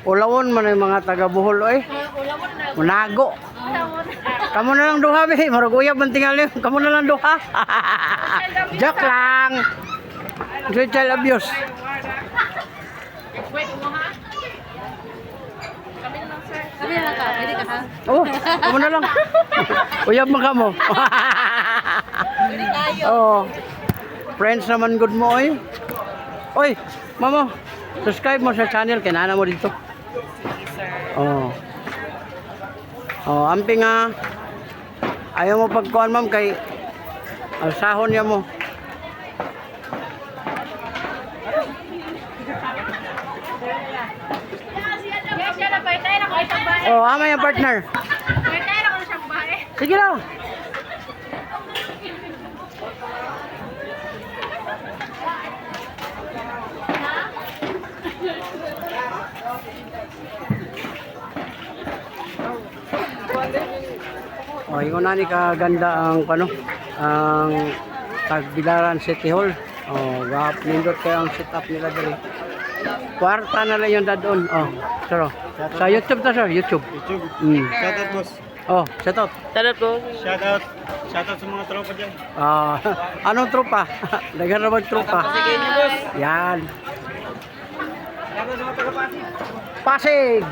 Ulawon man yung mga taga Bohol oy. Ulawon na. Munago. Ulawon. Kamu na lang duha be, marag uyab man tingali. Kamu na lang duha. Joke lang. Child abuse. Wait mo ha. Kami na lang sir. Kami na lang ka. Pwede ka ha? Oh, kamu na lang. Uyab man kamo. Pwede tayo. Oh. Friends naman good mo oy. Oy, mamo. Subscribe mo sa channel kay nana mo dito. Oh. Oh, amping nga. Ayaw mo pagkuhan ma'am kay alsahon niya mo. Siya na pa tayo na ko isang bahay. Oh, ama yung partner. May tayo na ko isang bahay. Sige lang. Oh, yung na ni kaganda ang ang Tagbilaran City Hall. Oh, gap nindot kayo ang setup nila dali. Kwarta na lang yung dadon. Oh, sir. Sa YouTube ta sir, YouTube. YouTube. Shout out, boss. Oh, shout out. Shout out. Shout out sa mga tropa dyan. Ah, anong tropa? Dagan na tropa. Sige niyo, boss. Yan. Shout out sa mga taga-Pasig. Pasig.